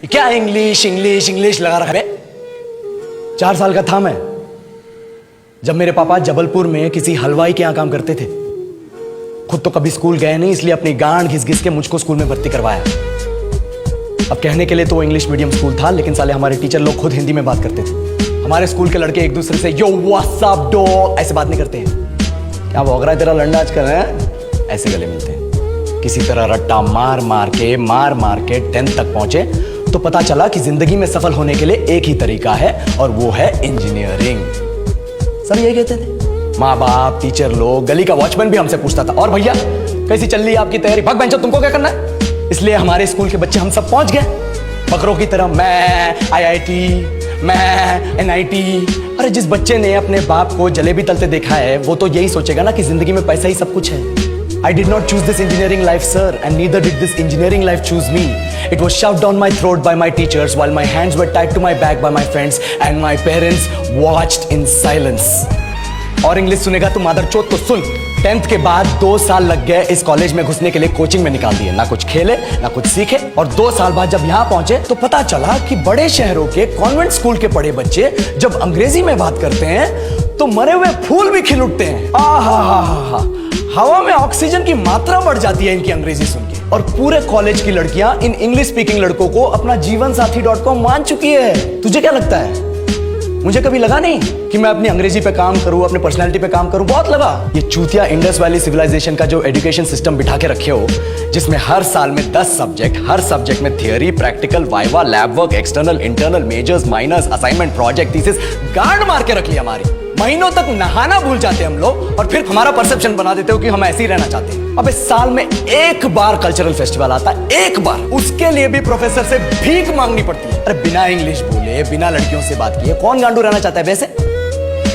क्या English English English लगा रखा है? 4 साल का था मैं जब मेरे पापा जबलपुर में किसी हलवाई के यहां काम करते थे। खुद तो कभी स्कूल गए नहीं, इसलिए अपनी गांड घिस घिस के मुझको स्कूल में भर्ती करवाया। अब कहने के लिए तो वो इंग्लिश मीडियम स्कूल था, लेकिन साले हमारे टीचर लोग खुद हिंदी में बात करते थे। हमारे स्कूल के लड़के एक दूसरे से यो व्हाट्स अप डॉग ऐसे बात नहीं करते हैं। क्या भौंक रहा है तेरा लंडा आजकल है? ऐसे गले मिलते हैं। किसी तरह रट्टा मार मार के 10th तक पहुंचे तो पता चला कि जिंदगी में सफल होने के लिए एक ही तरीका है और वो है इंजीनियरिंग। सब यही कहते थे, माँ बाप, टीचर लोग, गली का वॉचमैन भी हमसे पूछता था, और भैया कैसी चल रही है आपकी तैयारी? भाग बेंचो, तुमको क्या करना है? इसलिए हमारे स्कूल के बच्चे हम सब पहुंच गए बकरों की तरह। मैं IIT, मैं NIT। अरे जिस बच्चे ने अपने बाप को जलेबी तलते देखा है वो तो यही सोचेगा ना कि जिंदगी में पैसा ही सब कुछ है। I did not choose this engineering life, sir, and neither did this engineering life choose me. It was shoved down my throat by my teachers while my hands were tied to my back by my friends and my parents watched in silence. और English सुनेगा तो मादरचोद तो सुन। 10th के बाद 2 साल लग गए इस कॉलेज में घुसने के लिए, कोचिंग में निकाल दिए। ना कुछ खेले ना कुछ सीखे, और 2 साल बाद जब यहाँ पहुंचे तो पता चला कि बड़े शहरों के कॉन्वेंट स्कूल के पढ़े बच्चे जब अंग्रेजी में बात करते हैं तो मरे हुए फूल भी खिल उठते हैं। आहा, हवा में ऑक्सीजन की मात्रा बढ़ जाती है इनकी अंग्रेजी सुन के। और पूरे कॉलेज की लड़कियां इन इंग्लिश स्पीकिंग लड़कों को अपना जीवनसाथी.com मान चुकी है। तुझे क्या लगता है? मुझे कभी लगा नहीं कि मैं अपनी अंग्रेजी पे काम करूं, अपने पर्सनालिटी पे काम करूं। बहुत लगा। ये चूतिया इंडस वैली सिविलाइजेशन का जो एजुकेशन सिस्टम बिठा के रखे हो, जिसमें हर साल में 10 सब्जेक्ट, हर सब्जेक्ट में theory, practical, viva, lab work, external, internal, majors, minors, assignment, project, thesis, गांड मार के रख लिया हमारी। महीनों तक नहाना भूल जाते हैं हम लोग, और फिर हमारा परसेप्शन बना देते हो कि हम ऐसे ही रहना चाहते हैं। अब इस साल में एक बार कल्चरल फेस्टिवल आता है, एक बार, उसके लिए भी प्रोफेसर से भीख मांगनी पड़ती है। अरे बिना इंग्लिश बोले, बिना लड़कियों से बात किए कौन गांडू रहना चाहता है वैसे?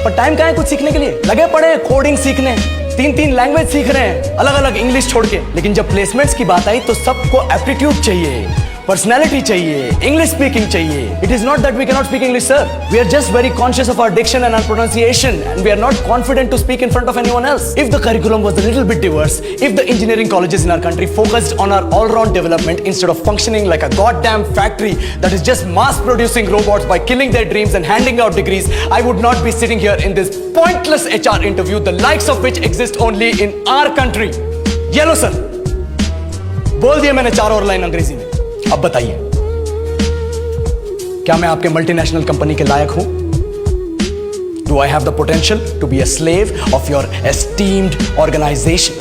पर टाइम कहाँ है कुछ सीखने के लिए? लगे पड़े कोडिंग सीखने, 3 लैंग्वेज सीख रहे हैं अलग अलग इंग्लिश छोड़ के। लेकिन जब प्लेसमेंट्स की बात आई तो सबको एप्टीट्यूड चाहिए, पर्सनैलिटी चाहिए, इंग्लिश स्पीकिंग चाहिए। It is not that we cannot speak English, sir. We are just very conscious of our diction and our pronunciation, and we are not confident to speak in front of anyone else. If the curriculum was a little bit diverse, if the engineering colleges in our country focused on our all-round development instead of functioning like a goddamn factory that is just mass-producing robots by killing their dreams and handing out degrees, I would not be sitting here in this pointless HR interview, the likes of which exist only in our country. Yellow, sir. बोल दिया मैंने 4 और line अंग्रेजी में। अब बताइए, क्या मैं आपके मल्टीनेशनल कंपनी के लायक हूं? Do I have the potential to be a slave of your esteemed organization?